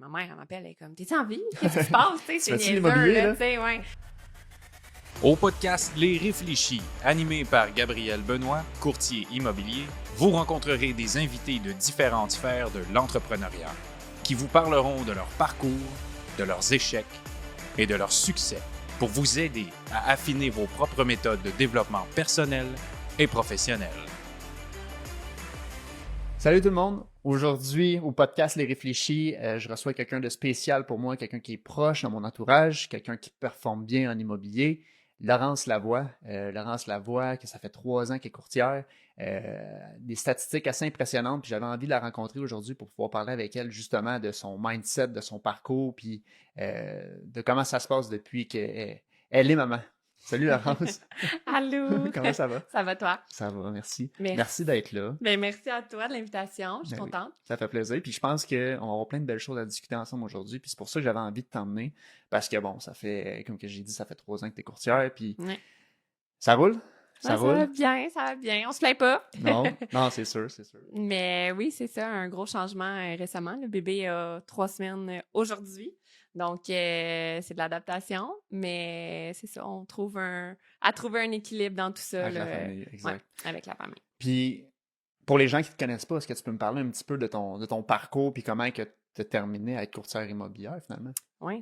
ma mère, elle m'appelle, elle est comme, t'es-tu en vie? Qu'est-ce qui se passe? Tu sais, c'est fais-tu niaiseux, l'immobilier, là, là? tu sais, ouais. Au podcast Les Réfléchis, animé par Gabriel Benoît, courtier immobilier, vous rencontrerez des invités de différentes sphères de l'entrepreneuriat qui vous parleront de leur parcours, de leurs échecs et de leurs succès pour vous aider à affiner vos propres méthodes de développement personnel et professionnel. Salut tout le monde! Aujourd'hui, au podcast Les Réfléchis, je reçois quelqu'un de spécial pour moi, quelqu'un qui est proche dans mon entourage, quelqu'un qui performe bien en immobilier, Laurence Lavoie. Laurence Lavoie, que ça fait 3 ans qu'elle est courtière, des statistiques assez impressionnantes, puis j'avais envie de la rencontrer aujourd'hui pour pouvoir parler avec elle justement de son mindset, de son parcours, puis de comment ça se passe depuis qu'elle est maman. Salut Laurence! Allô! Comment ça va? Ça va, toi? Ça va, merci. Merci. Merci d'être là. Ben, merci à toi de l'invitation. Je suis Ben oui. contente. Ça fait plaisir. Puis je pense qu'on va avoir plein de belles choses à discuter ensemble aujourd'hui. Puis c'est pour ça que j'avais envie de t'emmener. Parce que bon, ça fait, comme que j'ai dit, ça fait 3 ans que tu es courtière. Puis Ouais. ça roule? Ça va bien, ça va bien. On se plaint pas. Non, non, c'est sûr, c'est sûr. Mais oui, c'est ça, un gros changement récemment. Le bébé a 3 semaines aujourd'hui. Donc, c'est de l'adaptation. Mais c'est ça, on trouve à trouver un équilibre dans tout ça. Avec là, la famille, exact. ouais, avec la famille. Puis pour les gens qui ne te connaissent pas, est-ce que tu peux me parler un petit peu de ton parcours puis comment tu as terminé à être courtière immobilière finalement? Oui,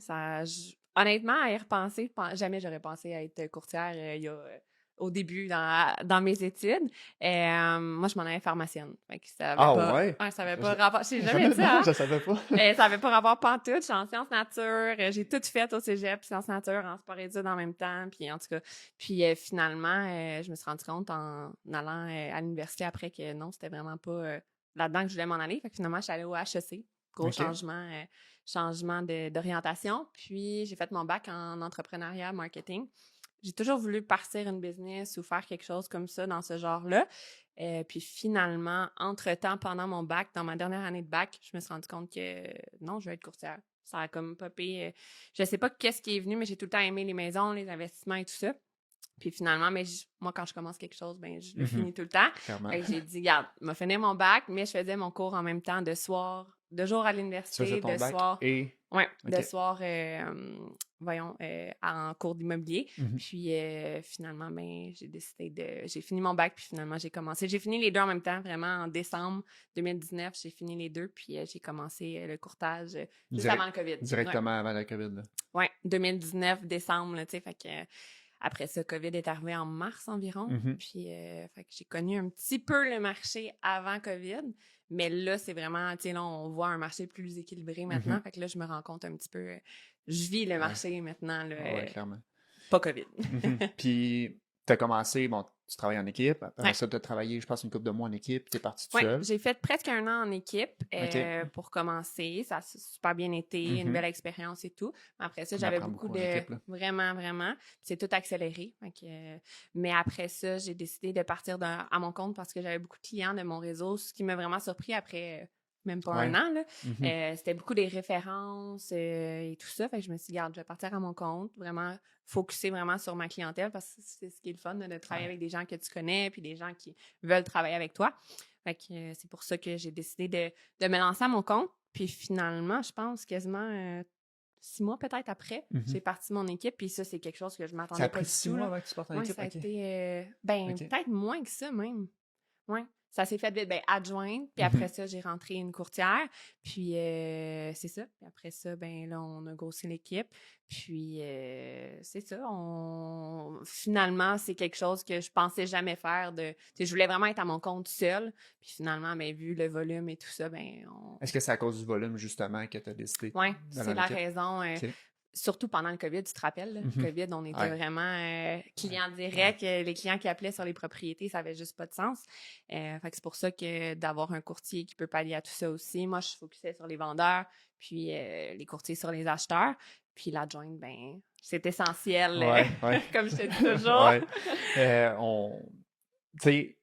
honnêtement, à y repenser, jamais j'aurais pensé à être courtière au début dans mes études. Moi, je m'en allais pharmacienne. Fait que ça avait ouais? ça avait pas rapport. J'ai jamais dit ça. Non, je savais pas. Ça avait pas rapport pantoute. Je suis en sciences nature. J'ai tout fait au cégep, sciences nature, en sport études en même temps. Puis en tout cas, finalement, je me suis rendu compte en allant à l'université après que non, c'était vraiment pas là-dedans que je voulais m'en aller. Fait que finalement, je suis allée au HEC. Gros Ok. changement d'orientation. Puis, j'ai fait mon bac en entrepreneuriat marketing. J'ai toujours voulu partir une business ou faire quelque chose comme ça dans ce genre-là. Puis finalement, entre-temps, pendant mon bac, dans ma dernière année de bac, je me suis rendu compte que non, je veux être courtière. Ça a comme popé. Je sais pas qu'est-ce qui est venu, mais j'ai tout le temps aimé les maisons, les investissements et tout ça. Puis finalement, moi, quand je commence quelque chose, ben je le finis tout le temps. Clairement. Fait que j'ai dit, regarde, m'a fini mon bac, mais je faisais mon cours en même temps de jour à Tu l'université, faisais ton de bac soir. et... Ouais, Ok. de soir, en cours d'immobilier. Mhm. Puis finalement, j'ai fini mon bac, puis finalement, j'ai commencé. J'ai fini les deux en même temps, vraiment en décembre 2019, j'ai fini les deux, puis j'ai commencé le courtage juste avant le COVID. Directement avant la COVID. Là. Ouais, 2019, décembre, là, tu sais, fait que... Après ça, COVID est arrivé en mars environ. Mhm. Puis, fait que j'ai connu un petit peu le marché avant COVID. Mais là, c'est vraiment, tu sais, là, on voit un marché plus équilibré maintenant. Mhm. Fait que là, je me rends compte un petit peu, je vis le marché maintenant, là, Ouais, clairement. pas COVID. Mhm. Puis, tu as commencé, bon, tu travailles en équipe. Après Ouais. ça, tu as travaillé, je pense, une couple de mois en équipe. Tu es parti tout Oui, seul. j'ai fait presque 1 an en équipe Ok. pour commencer. Ça a super bien été, une Mhm. belle expérience et tout. Mais après ça, On j'avais apprend beaucoup beaucoup en équipe, là. Vraiment, vraiment. C'est tout accéléré. Fait que, mais après ça, j'ai décidé de partir à mon compte parce que j'avais beaucoup de clients de mon réseau, ce qui m'a vraiment surpris après même pas Ouais. 1 an. Là. Mhm. C'était beaucoup des références et tout ça. Fait que je me suis dit, regarde, je vais partir à mon compte, vraiment focuser vraiment sur ma clientèle parce que c'est ce qui est le fun de travailler avec des gens que tu connais puis des gens qui veulent travailler avec toi. Fait que c'est pour ça que j'ai décidé de me lancer à mon compte. Puis finalement, je pense quasiment 6 mois peut-être après, Mhm. j'ai parti mon équipe. Puis ça, c'est quelque chose que je Ça m'attendais a pas pris du 6 tout. mois Là. avant que tu partes en Ouais, équipe? ça a Ok. été Ok. peut-être moins que ça même. Ouais. Ça s'est fait vite, adjointe. Puis Mhm. après ça, j'ai rentré une courtière. Puis c'est ça. Puis après ça, là, on a grossi l'équipe. Puis c'est ça. Finalement, c'est quelque chose que je pensais jamais faire. Je voulais vraiment être à mon compte seule. Puis finalement, vu le volume et tout ça, Est-ce que c'est à cause du volume, justement, que tu as décidé ouais, d'aller c'est en la équipe? raison. Ok. Surtout pendant le COVID, tu te rappelles, là, Mhm. le COVID, on était Ouais. vraiment clients directs. Les clients qui appelaient sur les propriétés, ça avait juste pas de sens. Fait que c'est pour ça que d'avoir un courtier qui peut pallier à tout ça aussi. Moi, je focusais sur les vendeurs, puis les courtiers sur les acheteurs. Puis l'adjointe, c'est essentiel, Ouais, ouais. comme je te dis toujours. Ouais. Tu sais,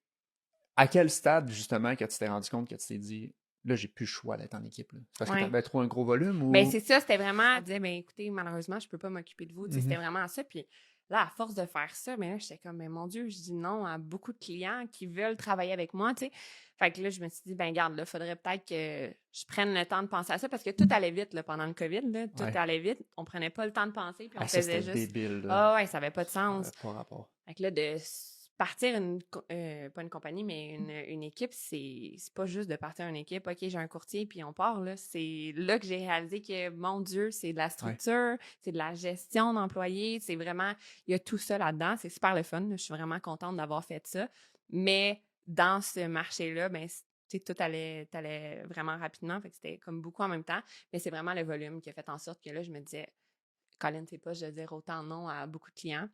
à quel stade, justement, que tu t'es rendu compte que tu t'es dit, là, j'ai plus le choix d'être en équipe? Là? C'est parce que Ouais. tu avais trop un gros volume ou... C'est ça, c'était vraiment, elle disait, écoutez, malheureusement, je peux pas m'occuper de vous. Tu sais, c'était vraiment ça. Puis là, à force de faire ça, là, j'étais comme, mais mon Dieu, je dis non à beaucoup de clients qui veulent travailler avec moi, tu sais. Fait que là, je me suis dit, ben garde, là, faudrait peut-être que je prenne le temps de penser à ça parce que tout allait vite là, pendant le COVID. Là, tout allait vite. On prenait pas le temps de penser, puis on ça, faisait c'était juste. débile. Ah ouais, ça avait pas de sens. Pas rapport. Fait que là, partir pas une compagnie, mais une équipe, c'est pas juste de partir une équipe. OK, j'ai un courtier, puis on part. Là. C'est là que j'ai réalisé que, mon Dieu, c'est de la structure, c'est de la gestion d'employés. C'est vraiment, il y a tout ça là-dedans. C'est super le fun. Là. Je suis vraiment contente d'avoir fait ça. Mais dans ce marché-là, ben, tout allait vraiment rapidement. Fait que c'était comme beaucoup en même temps. Mais c'est vraiment le volume qui a fait en sorte que là, je me disais, Colin, c'est pas, je veux dire autant non à beaucoup de clients.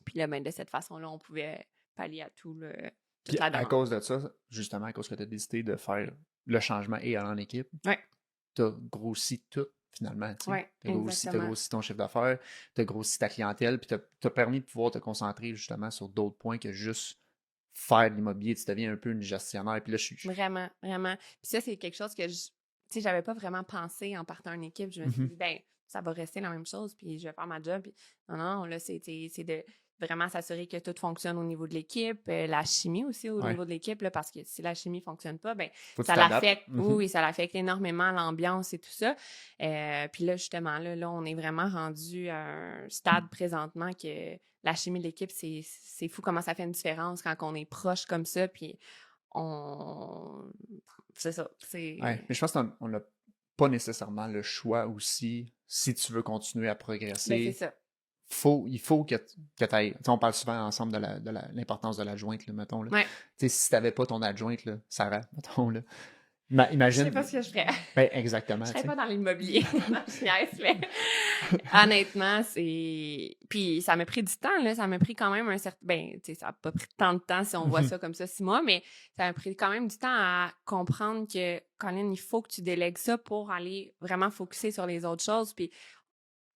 Puis là, ben, de cette façon-là, on pouvait pallier à toute la demande. À cause de ça, justement, à cause que tu as décidé de faire le changement et aller en équipe, tu as grossi tout, finalement. Tu as grossi ton chiffre d'affaires, tu as grossi ta clientèle, puis tu as permis de pouvoir te concentrer justement sur d'autres points que juste faire de l'immobilier. Tu deviens un peu une gestionnaire. Puis là, Vraiment, vraiment. Puis ça, c'est quelque chose que j'avais pas vraiment pensé en partant en équipe. Je me suis dit, ben, ça va rester la même chose, puis je vais faire ma job. Puis non, là, c'est de vraiment s'assurer que tout fonctionne au niveau de l'équipe, la chimie aussi au niveau de l'équipe, là, parce que si la chimie fonctionne pas, ben ça l'affecte, oui, ça l'affecte énormément l'ambiance et tout ça. Puis là, justement, là, on est vraiment rendu à un stade présentement que la chimie de l'équipe, c'est fou comment ça fait une différence quand on est proche comme ça, puis c'est ça. Mais je pense qu'on n'a pas nécessairement le choix aussi, si tu veux continuer à progresser. Ben, c'est ça. Il faut que tu ailles. On parle souvent ensemble de l'importance de l'adjointe, mettons. Là. Si tu n'avais pas ton adjointe, là, Sarah, mettons. Là, imagine. Je sais pas ce que je ferais. Ben, exactement. Je serais pas dans l'immobilier. Honnêtement, c'est. Puis ça m'a pris du temps, là. Ça m'a pris quand même un certain. Ben, tu sais, ça n'a pas pris tant de temps si on voit ça comme ça 6 mois, mais ça m'a pris quand même du temps à comprendre que, Colin, il faut que tu délègues ça pour aller vraiment focusser sur les autres choses. Puis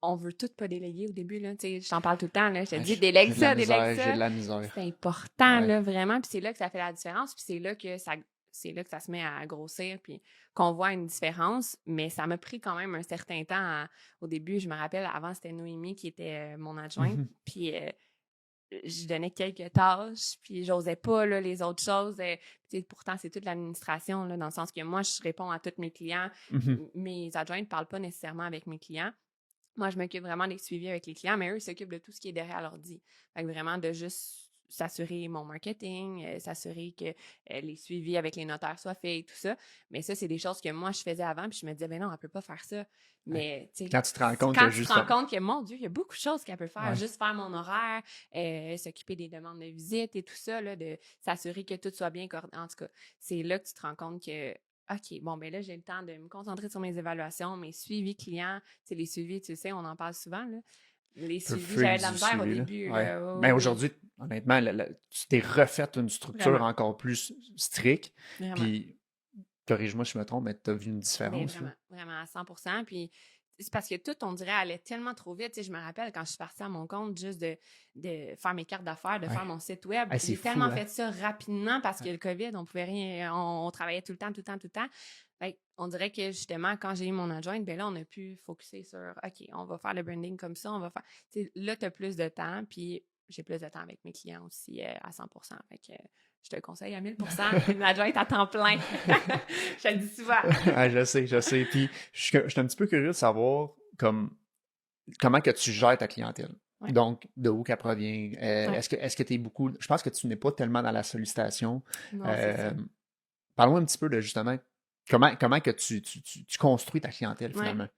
on veut tout pas déléguer au début, là. Tu sais, je t'en parle tout le temps, là. Je te dis, délègue ça. J'ai de la misère. C'est important, là, vraiment. Puis c'est là que ça fait la différence. Puis c'est là que ça se met à grossir, puis qu'on voit une différence. Mais ça m'a pris quand même un certain temps. Au début, je me rappelle, avant, c'était Noémie qui était mon adjointe. Puis je donnais quelques tâches, puis j'osais pas là, les autres choses. Pourtant, c'est toute l'administration, là, dans le sens que moi, je réponds à tous mes clients. Mes adjointes ne parlent pas nécessairement avec mes clients. Moi, je m'occupe vraiment des suivis avec les clients, mais eux, ils s'occupent de tout ce qui est derrière l'ordi. Fait que vraiment, de juste s'assurer mon marketing, s'assurer que les suivis avec les notaires soient faits et tout ça. Mais ça, c'est des choses que moi, je faisais avant, puis je me disais, ben non, elle peut pas faire ça. Mais, tu sais, quand tu te rends compte que, mon Dieu, il y a beaucoup de choses qu'elle peut faire. Juste faire mon horaire, s'occuper des demandes de visite et tout ça, là, de s'assurer que tout soit bien coordonné. En tout cas, c'est là que tu te rends compte que OK, bon, ben là, j'ai le temps de me concentrer sur mes évaluations, mes suivis clients. C'est les suivis, tu sais, on en parle souvent, là. Les suivis, j'avais de la misère au début. Mais aujourd'hui, honnêtement, tu t'es refait une structure encore plus stricte. Puis, corrige-moi si je me trompe, mais tu as vu une différence. Vraiment, à 100%. Puis, c'est parce que tout, on dirait, allait tellement trop vite. Tu sais, je me rappelle quand je suis partie à mon compte, juste de faire mes cartes d'affaires, de faire mon site web. J'ai tellement fait ça rapidement parce que le COVID, on pouvait rien, on travaillait tout le temps. Fait, on dirait que justement, quand j'ai eu mon adjointe, ben là, on a pu focusser sur OK, on va faire le branding comme ça, on va faire. Tu sais, là, tu as plus de temps, puis j'ai plus de temps avec mes clients aussi à 100%. Fait que je te le conseille à 1000%. Une adjointe à temps plein. Je te le dis souvent. Je sais. Puis, je suis un petit peu curieux de savoir comment que tu gères ta clientèle. Donc, de où qu'elle provient? Est-ce que tu es beaucoup... Je pense que tu n'es pas tellement dans la sollicitation. Non, c'est ça. Parle-moi un petit peu de, justement, comment que tu construis ta clientèle, finalement.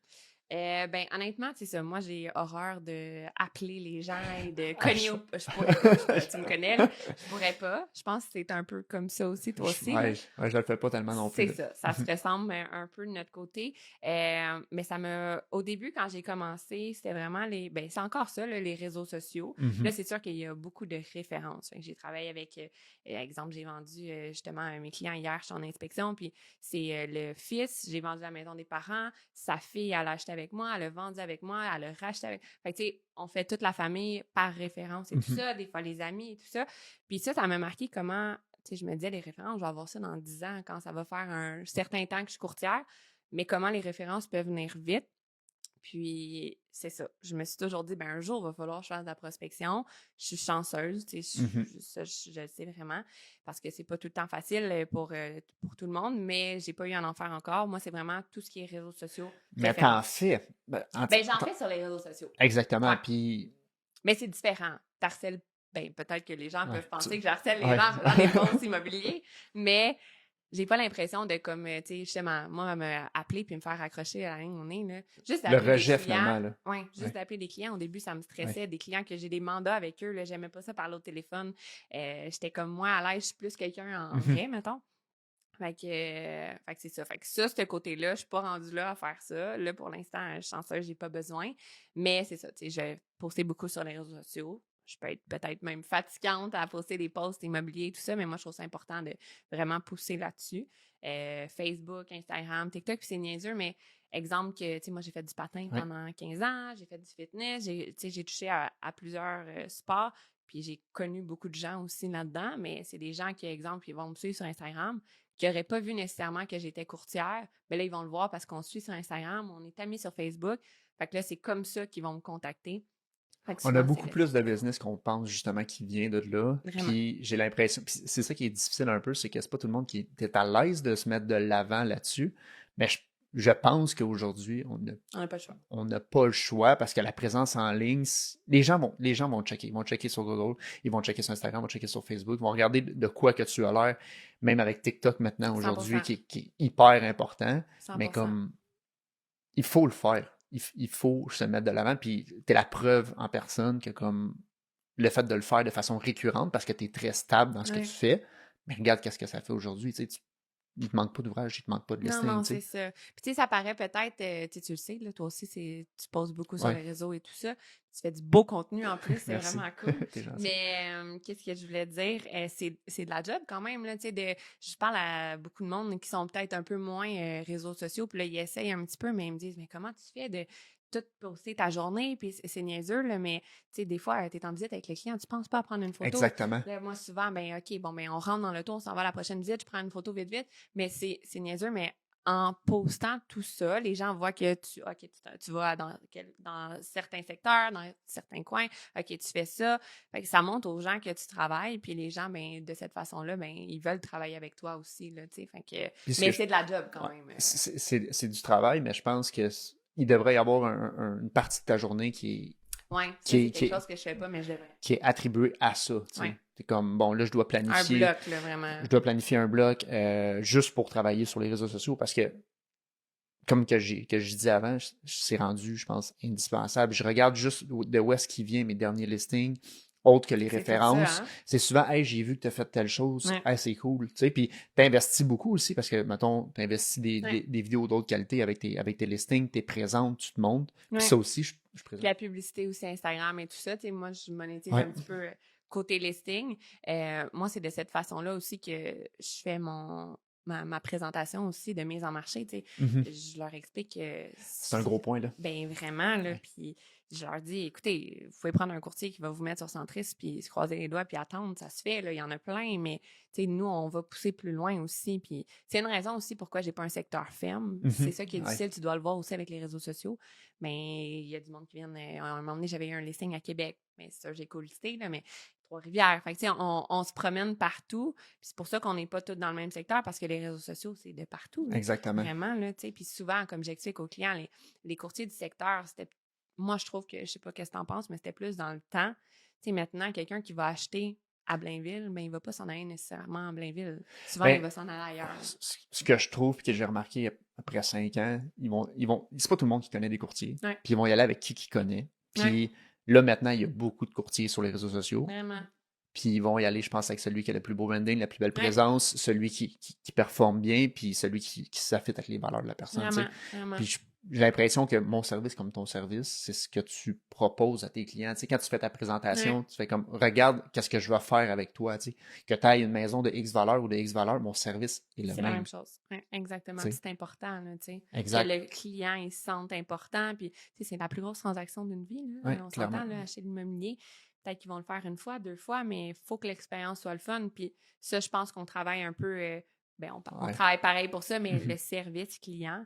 Ben, honnêtement, c'est ça. Moi, j'ai horreur d'appeler les gens et de cogner au... Je pourrais pas, tu me connais, là. Je pourrais pas. Je pense que c'est un peu comme ça aussi, toi aussi. Je le fais pas tellement non plus. C'est ça. Ça se ressemble un peu de notre côté. Mais ça m'a... Au début, quand j'ai commencé, c'était vraiment les... Ben, c'est encore ça, là, les réseaux sociaux. Là, c'est sûr qu'il y a beaucoup de références. J'ai travaillé avec... exemple, j'ai vendu justement à mes clients hier, je suis en inspection, puis c'est le fils, j'ai vendu la maison des parents, sa fille, elle a acheté avec moi, elle a vendu avec moi, elle a racheté avec... Fait que, tu sais, on fait toute la famille par référence et tout ça, des fois les amis et tout ça. Puis ça m'a marqué comment, tu sais, je me disais, les références, je vais avoir ça dans 10 ans, quand ça va faire un certain temps que je suis courtière, mais comment les références peuvent venir vite. Puis, c'est ça. Je me suis toujours dit, ben un jour, il va falloir que je fasse de la prospection. Je suis chanceuse, tu sais, je le sais vraiment, parce que c'est pas tout le temps facile pour tout le monde, mais j'ai pas eu à en faire encore. Moi, c'est vraiment tout ce qui est réseaux sociaux. Mais t'en fais. J'en fais sur les réseaux sociaux. Exactement. Ouais. Puis. Mais c'est différent. T'harcèles, peut-être que les gens peuvent penser que j'harcèle les Ouais. gens dans les posts immobiliers, mais j'ai pas l'impression de comme, tu sais, justement, moi, me appeler puis me faire accrocher à la ligne au nez, là. Juste Le d'appeler rejet, des clients. finalement, là. Ouais, juste Ouais. d'appeler des clients. Au début, ça me stressait. Des clients que j'ai des mandats avec eux, là, j'aimais pas ça parler au téléphone. J'étais comme, moi, à l'aise, je suis plus quelqu'un en vrai, mettons. Fait que c'est ça. Fait que ça, ce côté-là, je suis pas rendue là à faire ça. Là, pour l'instant, je suis chanceuse, j'ai pas besoin. Mais c'est ça, tu sais, je vais poster beaucoup sur les réseaux sociaux. Je peux être peut-être même fatigante à poster des posts immobiliers et tout ça, mais moi, je trouve ça important de vraiment pousser là-dessus. Facebook, Instagram, TikTok, puis c'est niaiseux, mais exemple que, tu sais, moi, j'ai fait du patin pendant 15 ans, j'ai fait du fitness, j'ai touché à plusieurs sports, puis j'ai connu beaucoup de gens aussi là-dedans, mais c'est des gens qui, exemple, ils vont me suivre sur Instagram, qui n'auraient pas vu nécessairement que j'étais courtière, mais là, ils vont le voir parce qu'on se suit sur Instagram, on est amis sur Facebook. Fait que là, c'est comme ça qu'ils vont me contacter. On a beaucoup plus de business qu'on pense justement qui vient de là. Vraiment. Puis j'ai l'impression, puis c'est ça qui est difficile un peu, c'est que c'est pas tout le monde qui est à l'aise de se mettre de l'avant là-dessus. Mais je pense qu'aujourd'hui, On n'a pas le choix. On n'a pas le choix parce que la présence en ligne, les gens vont checker. Ils vont checker sur Google, ils vont checker sur Instagram, ils vont checker sur Facebook, ils vont regarder de quoi que tu as l'air, même avec TikTok maintenant aujourd'hui, 100%. qui est hyper important. 100%. Mais comme, il faut le faire. Il faut se mettre de l'avant, puis t'es la preuve en personne que comme le fait de le faire de façon récurrente parce que tu es très stable dans ce que tu fais, mais regarde qu'est-ce que ça fait aujourd'hui. Il te manque pas d'ouvrage, il te manque pas de listing. Non, c'est ça. Puis tu sais, ça paraît peut-être, tu le sais, là, toi aussi, tu poses beaucoup sur les réseaux et tout ça. Tu fais du beau contenu en plus, c'est vraiment cool. T'es gentil. Mais qu'est-ce que je voulais dire? C'est de la job quand même, là, tu sais, je parle à beaucoup de monde qui sont peut-être un peu moins réseaux sociaux, puis là, ils essayent un petit peu, mais ils me disent, mais comment tu fais de tout poster ta journée, puis c'est niaiseux, là, mais tu sais, des fois, tu es en visite avec le client, tu penses pas à prendre une photo. Exactement. Là, moi, souvent, OK, on rentre dans le tour, on s'en va à la prochaine visite, je prends une photo vite, mais c'est niaiseux, mais en postant tout ça, les gens voient que tu vas dans certains secteurs, dans certains coins, OK, tu fais ça. Fait que ça montre aux gens que tu travailles, puis les gens, de cette façon-là, ils veulent travailler avec toi aussi, là, tu sais. Fait que, mais c'est de la job quand même. C'est du travail, mais je pense que il devrait y avoir une partie de ta journée qui c'est quelque chose que je fais pas, mais je devrais. Qui est attribuée à ça. C'est comme, bon, là, je dois planifier. Un bloc, là, vraiment. Je dois planifier un bloc juste pour travailler sur les réseaux sociaux parce que, comme que je disais avant, c'est rendu, je pense, indispensable. Je regarde juste de où est-ce qu'il vient mes derniers listings, autres que les références. Ça, hein? C'est souvent, hey, j'ai vu que tu as fait telle chose, hey, c'est cool. Tu sais, puis tu investis beaucoup aussi parce que, mettons, tu investis des vidéos d'autre qualité avec tes listings, tu es présente, tu te montres. Puis ça aussi, je présente. La publicité aussi, Instagram et tout ça. Tu sais, moi, je monétise un petit peu côté listing. Moi, c'est de cette façon-là aussi que je fais ma présentation aussi de mise en marché, tu sais. Je leur explique que... C'est un gros point, là. Vraiment, là, puis je leur dis, écoutez, vous pouvez prendre un courtier qui va vous mettre sur Centris, puis se croiser les doigts, puis attendre, ça se fait, là, il y en a plein, mais, tu sais, nous, on va pousser plus loin aussi, puis c'est une raison aussi pourquoi j'ai pas un secteur ferme. C'est ça qui est difficile, tu dois le voir aussi avec les réseaux sociaux, mais il y a du monde qui vient, à un moment donné, j'avais eu un listing à Québec, mais ça, j'ai colisté, là, mais Trois-Rivières. Fait que, tu sais, on se promène partout. Puis c'est pour ça qu'on n'est pas tous dans le même secteur parce que les réseaux sociaux, c'est de partout. Là. Exactement. Vraiment, là, tu sais. Puis souvent, comme j'explique aux clients, les courtiers du secteur, c'était... Moi, je trouve que, je sais pas qu'est-ce que t'en penses, mais c'était plus dans le temps. Tu sais, maintenant, quelqu'un qui va acheter à Blainville, il va pas s'en aller nécessairement à Blainville. Souvent, il va s'en aller ailleurs. Ce que je trouve, et que j'ai remarqué après 5 ans, c'est pas tout le monde qui connaît des courtiers. Puis ils vont y aller avec qui connaît. Puis là, maintenant, il y a beaucoup de courtiers sur les réseaux sociaux. Vraiment. Puis ils vont y aller, je pense, avec celui qui a le plus beau branding, la plus belle présence, celui qui performe bien, puis celui qui s'affite avec les valeurs de la personne. Vraiment. Puis j'ai l'impression que mon service comme ton service, c'est ce que tu proposes à tes clients. Tu sais, quand tu fais ta présentation, tu fais comme, regarde qu'est-ce que je vais faire avec toi. Tu sais, que tu ailles une maison de X valeur ou de X valeur, mon service est le même. C'est la même chose. Exactement. C'est important. Là, exact. Que le client il se sente important. Puis, c'est la plus grosse transaction d'une vie. Là. On s'entend, là, acheter de l'immobilier. Peut-être qu'ils vont le faire une fois, 2 fois, mais il faut que l'expérience soit le fun. Puis ça, je pense qu'on travaille un peu... on travaille pareil pour ça, mais le service client,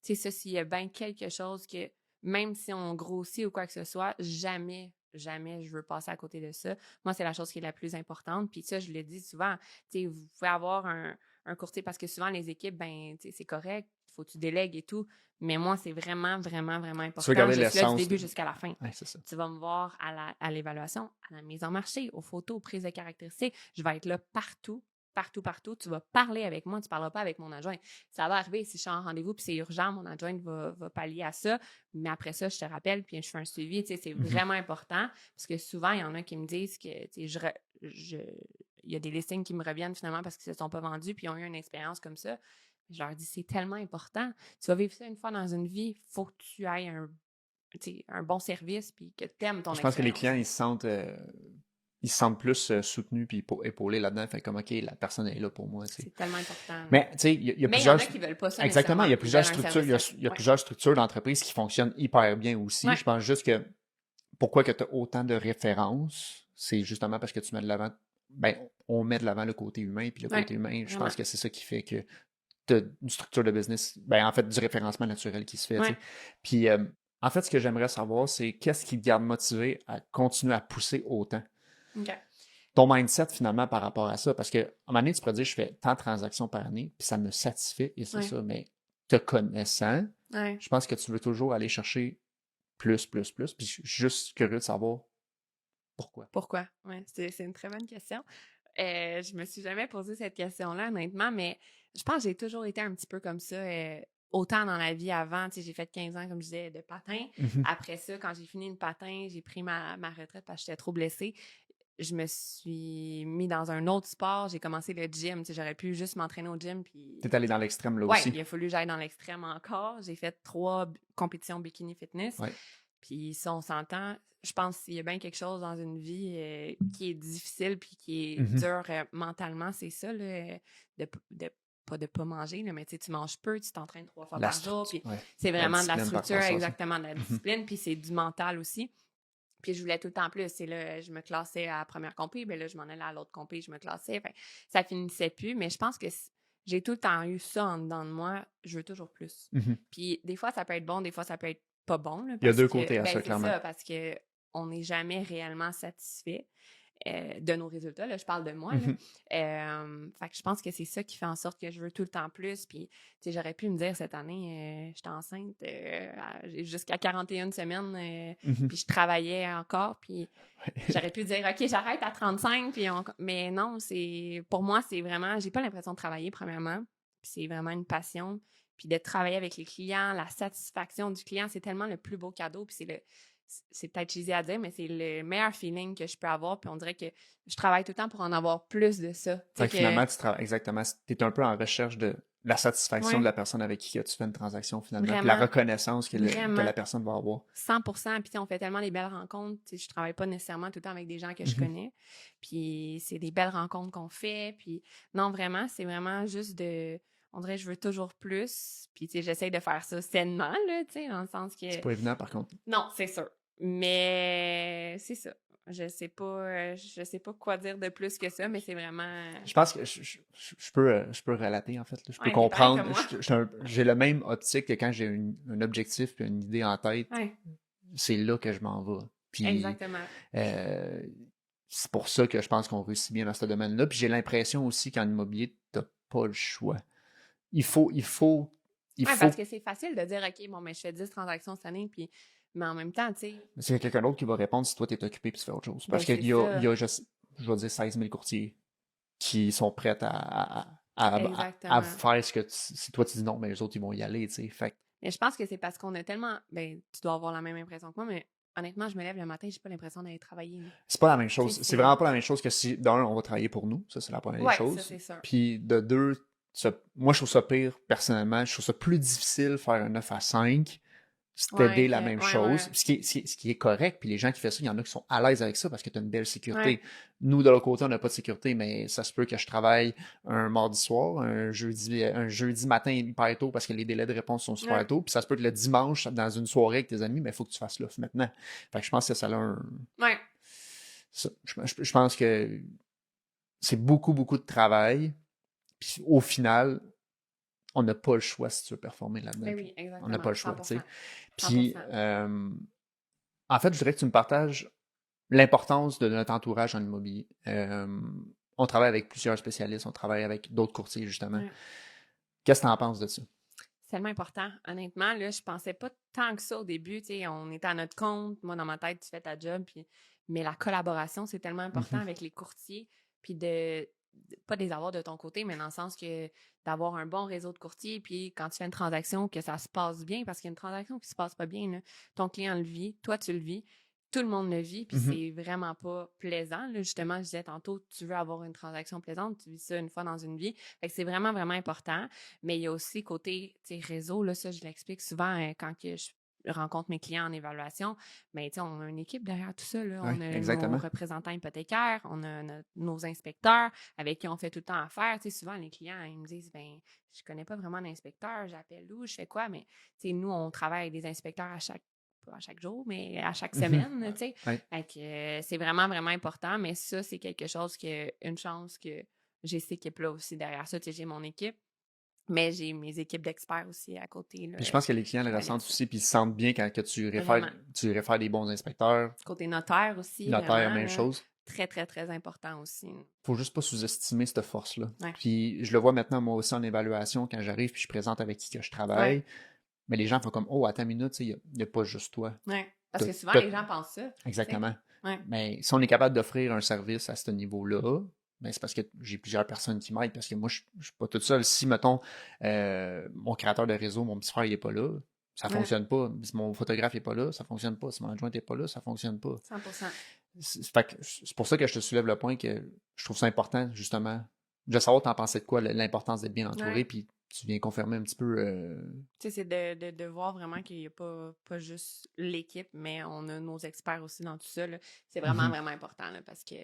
tu sais, ça, s'il y a bien quelque chose que même si on grossit ou quoi que ce soit, jamais je veux passer à côté de ça. Moi, c'est la chose qui est la plus importante. Puis ça, je le dis souvent, tu sais, vous pouvez avoir un courtier parce que souvent, les équipes, ben, tu sais, c'est correct, faut que tu délègues et tout. Mais moi, c'est vraiment, vraiment, vraiment Tu veux important. garder Je suis là du l'essence. début jusqu'à la fin. Ouais, c'est ça. Tu vas me voir à l'évaluation, à la mise en marché, aux photos, aux prises de caractéristiques. Je vais être là partout. Tu vas parler avec moi, tu ne parleras pas avec mon adjoint. Ça va arriver si je suis en rendez-vous puis c'est urgent, mon adjoint va pallier à ça. Mais après ça, je te rappelle puis je fais un suivi. Tu sais, c'est vraiment important parce que souvent, il y en a qui me disent que tu sais, il y a des listings qui me reviennent finalement parce qu'ils ne se sont pas vendus puis ils ont eu une expérience comme ça. Je leur dis, c'est tellement important. Tu vas vivre ça une fois dans une vie, il faut que tu ailles un bon service puis que tu aimes ton Je pense que les expérience. clients, ils se sentent plus soutenus puis épaulés là-dedans. Fait comme, OK, la personne est là pour moi. Tu sais. C'est tellement important. Mais, tu sais, il y a Mais il y plusieurs. en a qui veulent pas ça Exactement, il y a plusieurs nécessairement. structures. Ils veulent un service Il y a ouais. plusieurs structures d'entreprise qui fonctionnent hyper bien aussi. Ouais. Je pense juste que pourquoi que tu as autant de références, c'est justement parce que tu mets de l'avant. Ben, on met de l'avant le côté humain, puis le Ouais, côté humain, je vraiment. pense que c'est ça qui fait que tu as une structure de business, ben, en fait, du référencement naturel qui se fait. tu sais. Ouais. Puis, en fait, ce que j'aimerais savoir, c'est qu'est-ce qui te garde motivé à continuer à pousser autant? OK. Ton mindset, finalement, par rapport à ça, parce qu'à un moment donné, tu pourrais dire, je fais tant de transactions par année, puis ça me satisfait, et c'est Ouais. ça. Mais te connaissant, Ouais. je pense que tu veux toujours aller chercher plus. Puis je suis juste curieux de savoir pourquoi. Pourquoi? Ouais, c'est une très bonne question. Je me suis jamais posé cette question-là, honnêtement, mais je pense que j'ai toujours été un petit peu comme ça. Autant dans la vie avant, tu sais, j'ai fait 15 ans, comme je disais, de patin. Après ça, quand j'ai fini le patin, j'ai pris ma retraite parce que j'étais trop blessée. Je me suis mis dans un autre sport. J'ai commencé le gym. Tu sais, j'aurais pu juste m'entraîner au gym. Puis... T'es allé dans l'extrême là Ouais, aussi. il a fallu que j'aille dans l'extrême encore. J'ai fait 3 compétitions bikini fitness. Ouais. Puis ça, on s'entend. Je pense qu'il y a bien quelque chose dans une vie qui est difficile puis qui est dur mentalement. C'est ça, là, pas de pas manger, là, mais tu manges peu, tu t'entraînes 3 fois par jour. Puis c'est vraiment de la structure, exactement, de la discipline. Puis c'est du mental aussi. Puis je voulais tout le temps plus. Et là, je me classais à la première compé, mais là, je m'en allais à l'autre compé, je me classais. Enfin, ça finissait plus, mais je pense que j'ai tout le temps eu ça en dedans de moi. Je veux toujours plus. Puis des fois, ça peut être bon, des fois, ça peut être pas bon. Là, il y a deux côtés à ça, clairement. C'est ça, parce qu'on n'est jamais réellement satisfait de nos résultats. Là, je parle de moi. Fait que je pense que c'est ça qui fait en sorte que je veux tout le temps plus. Puis, tu sais, j'aurais pu me dire cette année, j'étais enceinte jusqu'à 41 semaines, puis je travaillais encore. Puis, j'aurais pu dire, OK, j'arrête à 35. Mais non, pour moi, c'est vraiment, j'ai pas l'impression de travailler, premièrement. Puis, c'est vraiment une passion. Puis, de travailler avec les clients, la satisfaction du client, c'est tellement le plus beau cadeau. Puis, c'est peut-être cheesy à dire, mais c'est le meilleur feeling que je peux avoir. Puis on dirait que je travaille tout le temps pour en avoir plus de ça. Finalement, tu travailles exactement. Tu es un peu en recherche de la satisfaction de la personne avec qui tu fais une transaction, finalement. Puis la reconnaissance que la personne va avoir. 100%. Puis on fait tellement des belles rencontres. Je travaille pas nécessairement tout le temps avec des gens que je connais. Puis c'est des belles rencontres qu'on fait. Puis non, vraiment, c'est vraiment juste on dirait que je veux toujours plus. Puis, tu sais, j'essaie de faire ça sainement, là, tu sais, dans le sens que... C'est pas évident, par contre. Non, c'est sûr. Mais c'est ça. Je sais pas quoi dire de plus que ça, mais c'est vraiment... Je pense que je peux relater, en fait. Là. Je peux comprendre. J'ai le même optique que quand j'ai un objectif et une idée en tête. C'est là que je m'en vais. Puis, exactement. C'est pour ça que je pense qu'on réussit bien dans ce domaine-là. Puis j'ai l'impression aussi qu'en immobilier, t'as pas le choix. Il faut... parce que c'est facile de dire, OK, bon, mais je fais 10 transactions cette année, puis... Mais en même temps, tu sais... C'est quelqu'un d'autre qui va répondre si toi, t'es occupé puis tu fais autre chose. Parce qu'il y a je vais dire, 16 000 courtiers qui sont prêts à faire ce que si toi, tu dis non, mais les autres, ils vont y aller, tu sais. Fait. Mais je pense que c'est parce qu'on a tellement... Ben, tu dois avoir la même impression que moi, mais honnêtement, je me lève le matin, j'ai pas l'impression d'aller travailler. C'est pas la même chose. C'est vraiment pas la même chose que si, d'un, on va travailler pour nous. Ça, c'est la première chose. Ça, c'est sûr. Puis de deux... moi, je trouve ça pire, personnellement. Je trouve ça plus difficile faire un 9 à 5, c'était la même chose. Ce qui est correct. Puis les gens qui font ça, il y en a qui sont à l'aise avec ça parce que tu as une belle sécurité. Nous, de l'autre côté, on n'a pas de sécurité, mais ça se peut que je travaille un mardi soir, un jeudi matin hyper tôt parce que les délais de réponse sont super tôt. Puis ça se peut que le dimanche, dans une soirée avec tes amis, mais il faut que tu fasses l'offre maintenant. Fait que je pense que ça a un... Je pense que c'est beaucoup, beaucoup de travail. Puis au final, on n'a pas le choix si tu veux performer là-dedans. Ben oui, exactement. On n'a pas le choix, tu sais. 100%. Puis, 100%. en fait, je dirais que tu me partages l'importance de notre entourage en immobilier. On travaille avec plusieurs spécialistes, on travaille avec d'autres courtiers, justement. Ouais. Qu'est-ce que tu en penses de ça? C'est tellement important. Honnêtement, là, je pensais pas tant que ça au début. Tu sais, on était à notre compte. Moi, dans ma tête, tu fais ta job. Mais la collaboration, c'est tellement important avec les courtiers. Puis pas de les avoir de ton côté, mais dans le sens que d'avoir un bon réseau de courtiers. Puis quand tu fais une transaction, que ça se passe bien. Parce qu'il y a une transaction qui se passe pas bien, là, ton client le vit, toi, tu le vis. Tout le monde le vit, puis c'est vraiment pas plaisant. Là, justement, je disais tantôt, tu veux avoir une transaction plaisante, tu vis ça une fois dans une vie. Fait que c'est vraiment, vraiment important. Mais il y a aussi côté réseau, là, ça, je l'explique souvent quand que je rencontre mes clients en évaluation. Mais on a une équipe derrière tout ça. Là. Oui, On a exactement. nos représentants hypothécaires, on a nos inspecteurs avec qui on fait tout le temps affaire. Souvent, les clients, ils me disent, ben je connais pas vraiment d'inspecteur, j'appelle où, je fais quoi? Mais nous, on travaille avec des inspecteurs pas à chaque jour, mais à chaque semaine, tu sais. Ouais. Fait que c'est vraiment, vraiment important, mais ça, c'est quelque chose une chance que j'ai cette équipe-là aussi derrière ça. Tu sais, j'ai mon équipe, mais j'ai mes équipes d'experts aussi à côté. Là, Puis je pense que les clients le ressentent aussi, puis ils se sentent bien quand que tu Vraiment. réfères des bons inspecteurs. Côté notaire aussi, Notaire, vraiment, même là, chose. très, très, très important aussi. Faut juste pas sous-estimer cette force-là. Ouais. Puis je le vois maintenant, moi aussi, en évaluation, quand j'arrive puis je présente avec qui que je travaille. Ouais. Mais les gens font comme, oh, attends une minute, il n'y a pas juste toi. Oui, parce que souvent, T'as- les gens pensent ça. Exactement. Ouais. Mais si on est capable d'offrir un service à ce niveau-là, ben c'est parce que j'ai plusieurs personnes qui m'aident, parce que moi, je ne suis pas toute seule. Si, mettons, mon créateur de réseau, mon petit frère, il n'est pas là, ça ne fonctionne pas. Si mon photographe n'est pas là, ça ne fonctionne pas. Si mon adjoint n'est pas là, ça ne fonctionne pas. 100%. C'est pour ça que je te soulève le point que je trouve ça important, justement. Je veux savoir, t'en pensais de quoi, l'importance d'être bien entouré, puis tu viens confirmer un petit peu... Tu sais, c'est de voir vraiment qu'il n'y a pas juste l'équipe, mais on a nos experts aussi dans tout ça. Là. C'est vraiment, vraiment important là, parce que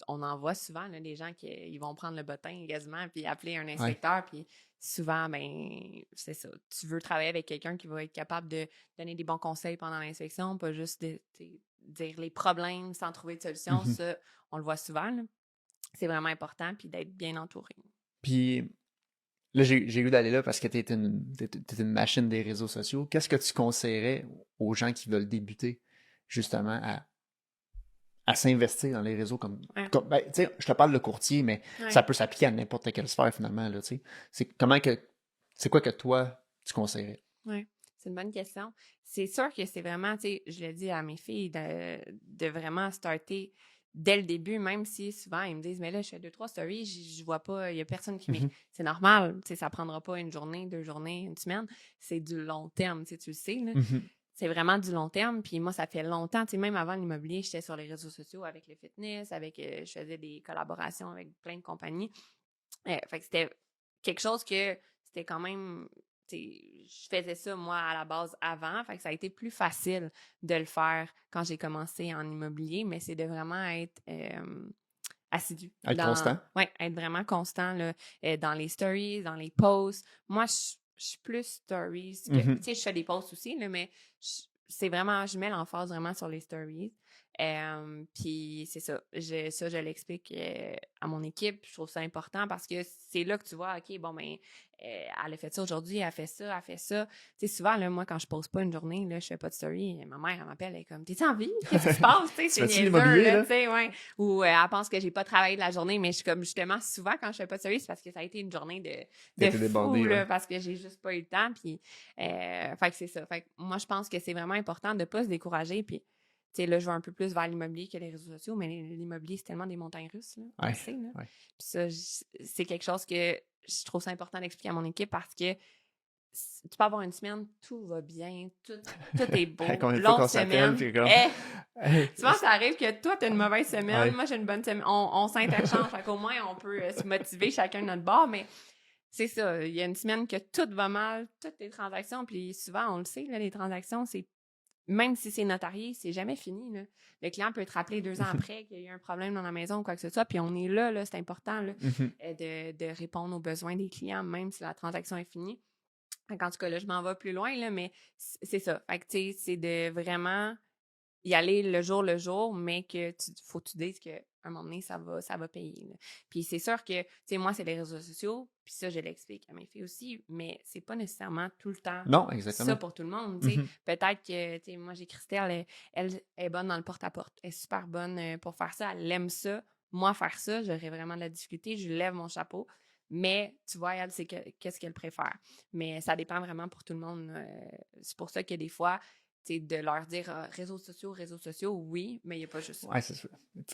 on en voit souvent là, des gens qui ils vont prendre le bottin quasiment puis appeler un inspecteur. Puis souvent, ben c'est ça. Tu veux travailler avec quelqu'un qui va être capable de donner des bons conseils pendant l'inspection, pas juste de dire les problèmes sans trouver de solution. Ça, on le voit souvent. Là. C'est vraiment important, puis d'être bien entouré. Puis là, j'ai eu d'aller là parce que t'es une machine des réseaux sociaux. Qu'est-ce que tu conseillerais aux gens qui veulent débuter, justement, à s'investir dans les réseaux comme ben, tu sais, je te parle de courtier, mais ça peut s'appliquer à n'importe quelle sphère, finalement, là, tu sais. C'est quoi que toi, tu conseillerais? Oui, c'est une bonne question. C'est sûr que c'est vraiment, tu sais, je l'ai dit à mes filles, de vraiment starter dès le début, même si souvent, ils me disent, mais là, je fais 2-3 stories, je vois pas, il y a personne qui m'écoute. C'est normal, tu sais, ça prendra pas une journée, 2 journées, une semaine. C'est du long terme, tu sais, tu le sais, là. C'est vraiment du long terme. Puis moi, ça fait longtemps, tu sais, même avant l'immobilier, j'étais sur les réseaux sociaux avec le fitness, je faisais des collaborations avec plein de compagnies. Fait que c'était quelque chose que c'était quand même, tu sais, je faisais ça, moi, à la base, avant. Fait que ça a été plus facile de le faire quand j'ai commencé en immobilier, mais c'est de vraiment être assidu. Être constant? Oui, être vraiment constant là, dans les stories, dans les posts. Moi, je suis plus stories que, tu sais, je fais des posts aussi, là, mais c'est vraiment, je mets l'emphase vraiment sur les stories. Puis c'est ça, je l'explique à mon équipe. Je trouve ça important parce que c'est là que tu vois, OK, bon, ben, elle a fait ça aujourd'hui, elle fait ça, elle fait ça. Tu sais, souvent, là, moi, quand je pose pas une journée, là, je fais pas de story, ma mère, elle m'appelle, elle est comme, t'es-tu en vie? Qu'est-ce qui se passe? Tu sais, c'est niaiseux, là, tu sais, ouais. Ou elle pense que j'ai pas travaillé de la journée, mais je suis comme, justement, souvent, quand je fais pas de story, c'est parce que ça a été une journée de fou, débordé, là, parce que j'ai juste pas eu le temps. Puis, fait que c'est ça. Fait que moi, je pense que c'est vraiment important de pas se décourager, puis tu sais, là, je vais un peu plus vers l'immobilier que les réseaux sociaux, mais l'immobilier, c'est tellement des montagnes russes, là. On le sait, là. Puis ça, c'est quelque chose que je trouve ça important d'expliquer à mon équipe parce que tu peux avoir une semaine, tout va bien, tout est beau. L'autre semaine, souvent, ça arrive que toi, tu as une mauvaise semaine, moi, j'ai une bonne semaine. On s'interchange, fait qu'au moins, on peut se motiver chacun de notre bord, mais c'est ça, il y a une semaine que tout va mal, toutes les transactions, puis souvent, on le sait, là, les transactions, c'est même si c'est notarié, c'est jamais fini. Là. Le client peut te rappeler 2 ans après qu'il y a eu un problème dans la maison ou quoi que ce soit, puis on est là, c'est important là, de répondre aux besoins des clients, même si la transaction est finie. En tout cas, là, je m'en vais plus loin, là, mais c'est ça. Fait que, tu sais, c'est de vraiment y aller le jour, mais que faut que tu dises qu'à un moment donné, ça va payer. Là. Puis c'est sûr que, tu sais, moi, c'est les réseaux sociaux, puis ça, je l'explique à mes filles aussi, mais c'est pas nécessairement tout le temps Non, exactement. ça pour tout le monde, tu sais. Peut-être que, tu sais, moi, j'ai Christelle, elle est bonne dans le porte-à-porte. Elle est super bonne pour faire ça. Elle aime ça. Moi, faire ça, j'aurais vraiment de la difficulté. Je lui lève mon chapeau. Mais, tu vois, elle, c'est qu'est-ce qu'elle préfère. Mais ça dépend vraiment pour tout le monde. C'est pour ça que des fois, de leur dire réseaux sociaux, oui, mais il n'y a pas juste ça. Ouais, c'est ça.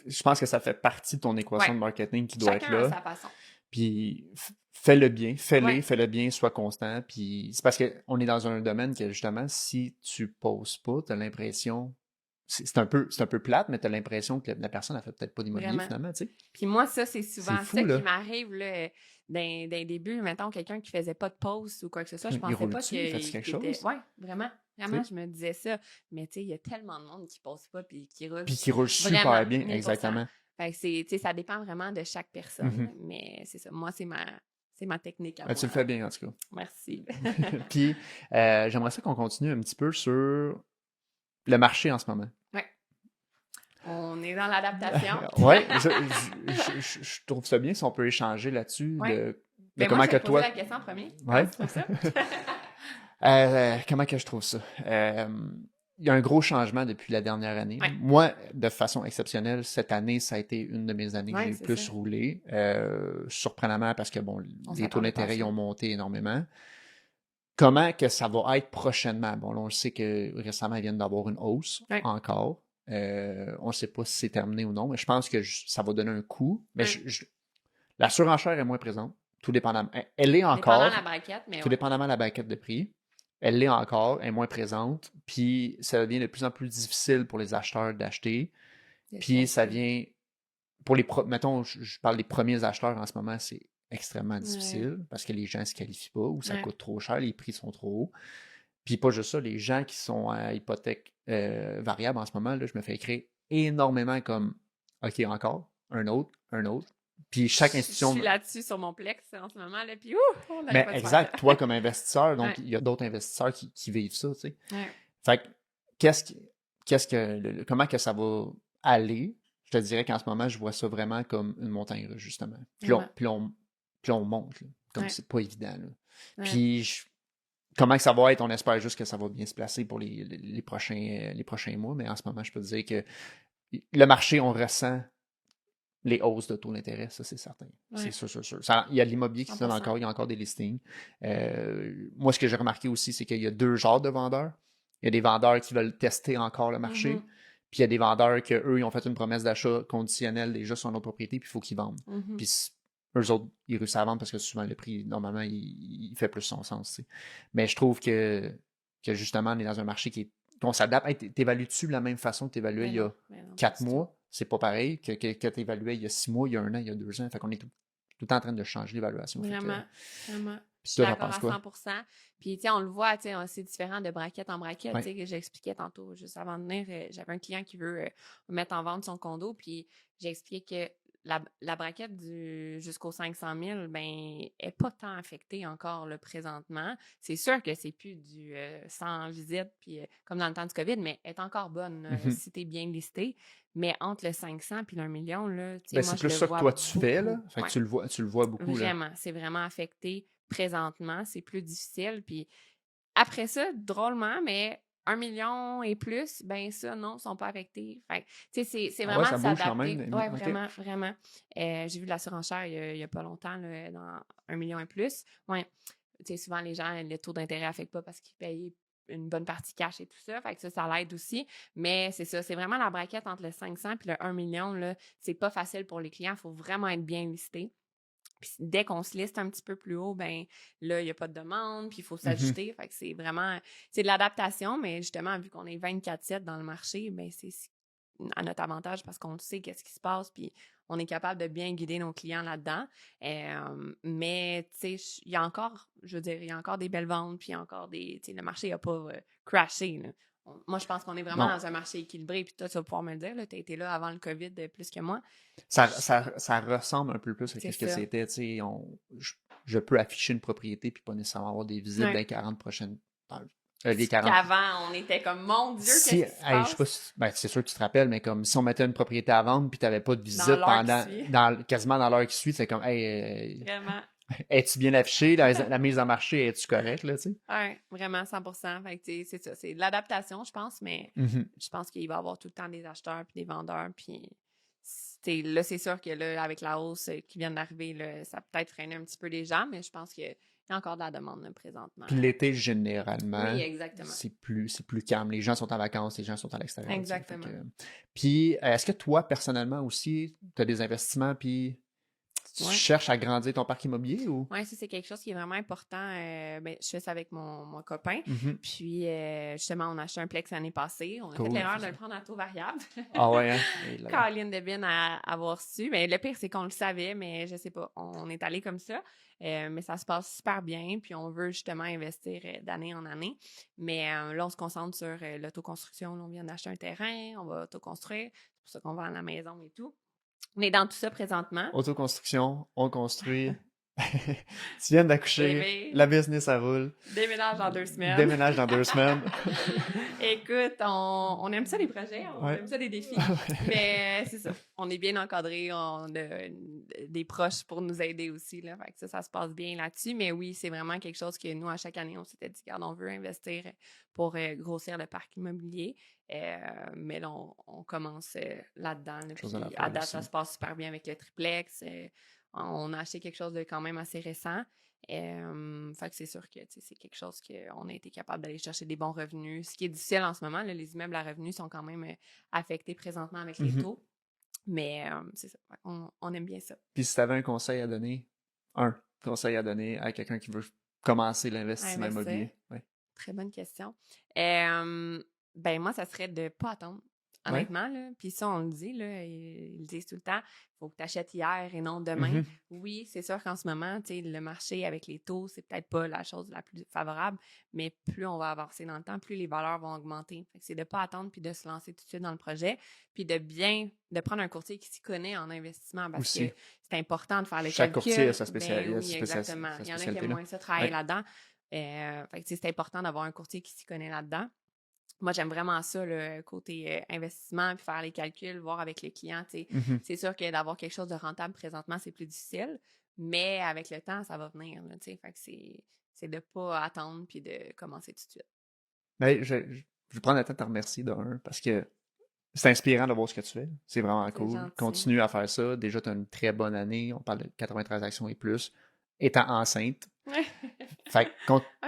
Je pense que ça fait partie de ton équation de marketing qui doit être là. Chacun à sa façon. Puis fais-le bien, fais-le bien, sois constant. Puis c'est parce qu'on est dans un domaine que justement, si tu poses pas, tu as l'impression. C'est un peu plate, mais tu as l'impression que la personne n'a fait peut-être pas d'immobilier finalement, tu sais. Puis moi, ça, c'est souvent fou, ça là. qui m'arrive là, d'un début. Mettons, quelqu'un qui faisait pas de pause ou quoi que ce soit, je pensais pas qu'il quelque chose. Ouais, vraiment, je me disais ça. Mais tu sais, il y a tellement de monde qui pose pas puis qui roule. Puis qui roule super bien, 1000%. Exactement. Fait que ça dépend vraiment de chaque personne. Mais c'est ça. Moi, c'est ma technique à moi. Tu le fais bien, en tout cas. Merci. Puis, j'aimerais ça qu'on continue un petit peu sur le marché en ce moment. Oui. On est dans l'adaptation. Oui, je trouve ça bien si on peut échanger là-dessus. Ouais. De comment moi, que toi. La question en premier. Ouais. Tu trouves ça? Comment que je trouve ça? Il y a un gros changement depuis la dernière année. Ouais. Moi, de façon exceptionnelle, cette année, ça a été une de mes années que j'ai plus ça. roulé. Surprenamment parce que, bon, les taux d'intérêt ont monté énormément. Comment que ça va être prochainement? Bon, là, on le sait que récemment, ils viennent d'avoir une hausse encore. On ne sait pas si c'est terminé ou non, mais je pense que ça va donner un coup. Mais la surenchère est moins présente, tout dépendamment. Elle est encore. Dépendamment de la braquette, mais tout dépendamment de la braquette de prix. Elle l'est encore, elle est moins présente. Puis ça devient de plus en plus difficile pour les acheteurs d'acheter. Puis ça vient. Pour mettons, je parle des premiers acheteurs en ce moment, c'est extrêmement difficile parce que les gens ne se qualifient pas ou ça coûte trop cher, les prix sont trop hauts. Puis pas juste ça, les gens qui sont à hypothèque variable en ce moment, là, je me fais écrire énormément comme OK, encore, un autre. Puis chaque institution. Je suis là-dessus sur mon Plex en ce moment, là, puis on a Mais pas de exact, faire. toi comme investisseur, donc il y a d'autres investisseurs qui vivent ça, tu sais. Ouais. Fait que comment que ça va aller? Je te dirais qu'en ce moment, je vois ça vraiment comme une montagne russe, justement. Puis on monte, là, comme c'est pas évident. Là. Puis comment que ça va être? On espère juste que ça va bien se placer pour les prochains mois, mais en ce moment, je peux te dire que le marché, on ressent les hausses de taux d'intérêt, ça, c'est certain. C'est sûr. Il y a de l'immobilier qui se donne encore, il y a encore des listings. Moi, ce que j'ai remarqué aussi, c'est qu'il y a deux genres de vendeurs. Il y a des vendeurs qui veulent tester encore le marché, puis il y a des vendeurs qui, eux, ils ont fait une promesse d'achat conditionnelle déjà sur notre propriété, puis il faut qu'ils vendent. Puis eux autres, ils réussissent à vendre parce que souvent, le prix, normalement, il fait plus son sens. T'sais. Mais je trouve que justement, on est dans un marché qu'on s'adapte. Hey, t'évalues-tu de la même façon que t'évaluais il y a 4 mois? C'est pas pareil que tu évaluais il y a 6 mois, il y a 1 an, il y a 2 ans. Fait qu'on est tout le temps en train de changer l'évaluation. Vraiment. Puis toi, j'en pense quoi? 100%. Puis, tu sais, on le voit, tu sais, c'est différent de braquette en braquette. Tu sais, que j'expliquais tantôt, juste avant de venir, j'avais un client qui veut mettre en vente son condo, puis j'ai expliqué que la braquette jusqu'aux 500 000, ben, est pas tant affectée encore, là, présentement. C'est sûr que c'est plus du 100 visites, puis comme dans le temps du COVID, mais elle est encore bonne si t'es bien listé. Mais entre le 500 puis le 1 million, là, tu sais, moi, c'est plus ça que toi, tu fais, là. Fait que tu le vois beaucoup, Vraiment, là. c'est vraiment affecté présentement. C'est plus difficile. Puis après ça, drôlement, mais 1 million et plus, ben ça, non, sont pas affectés. Fait tu sais, c'est vraiment ça bouge s'adapter. quand même. Oui, vraiment. J'ai vu la surenchère il y a pas longtemps, là, dans 1 million et plus. Ouais. Tu sais, souvent, les gens, le taux d'intérêt n'affecte pas parce qu'ils payent une bonne partie cash et tout ça. Fait que ça l'aide aussi. Mais c'est ça, c'est vraiment la braquette entre le 500 et le 1 million, là. C'est pas facile pour les clients. Il faut vraiment être bien listé. Puis dès qu'on se liste un petit peu plus haut, ben là, il n'y a pas de demande, puis il faut s'ajuster. Fait que c'est vraiment, c'est de l'adaptation, mais justement, vu qu'on est 24/7 dans le marché, ben c'est à notre avantage parce qu'on sait qu'est-ce qui se passe, puis on est capable de bien guider nos clients là-dedans. Mais, tu sais, il y a encore, je veux dire, il y a encore des belles ventes, puis il y a encore des, tu sais, le marché n'a pas crashé, là. Moi, je pense qu'on est vraiment dans un marché équilibré, puis toi, tu vas pouvoir me le dire, tu as été là avant le COVID plus que moi. Ça ressemble un peu plus à ce que c'était. Tu sais, je peux afficher une propriété puis pas nécessairement avoir des visites dans les 40 prochaines. Les 40. Qu'avant, on était comme, mon Dieu, Si, qu'est-ce qui se hey, je passe? sais pas si, ben, c'est sûr que tu te rappelles, mais comme si on mettait une propriété à vendre puis tu n'avais pas de visite l'heure qui suit. quasiment dans l'heure qui suit, c'est comme, hey, Vraiment. es-tu bien affiché? La mise en marché, es-tu correcte, là, tu sais? Ouais, vraiment 100%. Fait que, tu sais, c'est ça. C'est de l'adaptation, je pense, mais Mhm. je pense qu'il va y avoir tout le temps des acheteurs puis des vendeurs. Puis, tu sais, là, c'est sûr que là, avec la hausse qui vient d'arriver, là, ça a peut-être freiné un petit peu les gens, mais je pense qu'il y a encore de la demande là, présentement. Puis l'été, généralement, Oui, exactement. c'est plus calme. Les gens sont en vacances, les gens sont à l'extérieur. tu sais. Exactement. Puis, est-ce que toi, personnellement aussi, tu as des investissements puis tu Ouais. cherches à grandir ton parc immobilier ou? Oui, ça, c'est quelque chose qui est vraiment important. Ben, je fais ça avec mon copain. Mhm. Puis, justement, on a acheté un Plex l'année passée. On a Cool, fait l'erreur c'est de ça. le prendre à taux variable. Ah ouais, hein? Et là, Caroline Debine à avoir su. Mais le pire, c'est qu'on le savait, mais je sais pas. On est allé comme ça. Mais ça se passe super bien. Puis, on veut justement investir d'année en année. Mais là, on se concentre sur l'autoconstruction. Là, on vient d'acheter un terrain. On va autoconstruire. C'est pour ça qu'on vend la maison et tout. On est dans tout ça présentement. autoconstruction, on construit. Tu viens d'accoucher, Bébé. la business, ça roule. Déménage dans 2 semaines. Déménage dans 2 semaines. Écoute, on aime ça les projets, on Ouais. aime ça les défis. Mais c'est ça. On est bien encadré, on a des proches pour nous aider aussi. Là. Fait que ça se passe bien là-dessus. Mais oui, c'est vraiment quelque chose que nous, à chaque année, on s'était dit, regarde, on veut investir pour grossir le parc immobilier. Mais là, on commence là-dedans. Là, puis à date, ça se passe super bien avec le triplex. On a acheté quelque chose de quand même assez récent. Fait que c'est sûr que c'est quelque chose qu'on a été capable d'aller chercher des bons revenus. Ce qui est difficile en ce moment, là, les immeubles à revenus sont quand même affectés présentement avec les taux. Mais c'est ça, on aime bien ça. Puis si tu avais un conseil à donner à quelqu'un qui veut commencer l'investissement immobilier. Ouais. Très bonne question. Ben moi, ça serait de ne pas attendre. Honnêtement, là, puis ça, on le dit, là, ils le disent tout le temps, il faut que tu achètes hier et non demain. Mhm. Oui, c'est sûr qu'en ce moment, le marché avec les taux, c'est peut-être pas la chose la plus favorable, mais plus on va avancer dans le temps, plus les valeurs vont augmenter. Fait que c'est de ne pas attendre puis de se lancer tout de suite dans le projet, puis de prendre un courtier qui s'y connaît en investissement parce Aussi. que c'est important de faire le Chaque calcul. courtier a sa spécialité. Oui, exactement. Il y en a qui aiment moins ça, travailler là-dedans. Fait que c'est important d'avoir un courtier qui s'y connaît là-dedans. Moi, j'aime vraiment ça, le côté investissement, puis faire les calculs, voir avec les clients. Mhm. C'est sûr que d'avoir quelque chose de rentable présentement, c'est plus difficile, mais avec le temps, ça va venir. Là, fait que c'est de ne pas attendre puis de commencer tout de suite. Ben, je vais prendre le temps de te remercier parce que c'est inspirant de voir ce que tu fais. C'est vraiment cool. Gentil. Continue à faire ça. Déjà, tu as une très bonne année. On parle de 80 transactions et plus. Étant enceinte. Fait que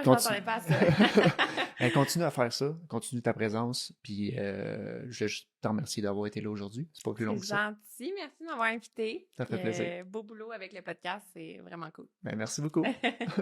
je m'attendais pas à ça. continue à faire ça. Continue ta présence. Puis je vais juste te remercier d'avoir été là aujourd'hui. C'est pas plus long que ça. C'est gentil. Merci de m'avoir invité. Ça fait plaisir. Beau boulot avec le podcast. C'est vraiment cool. Ben, merci beaucoup.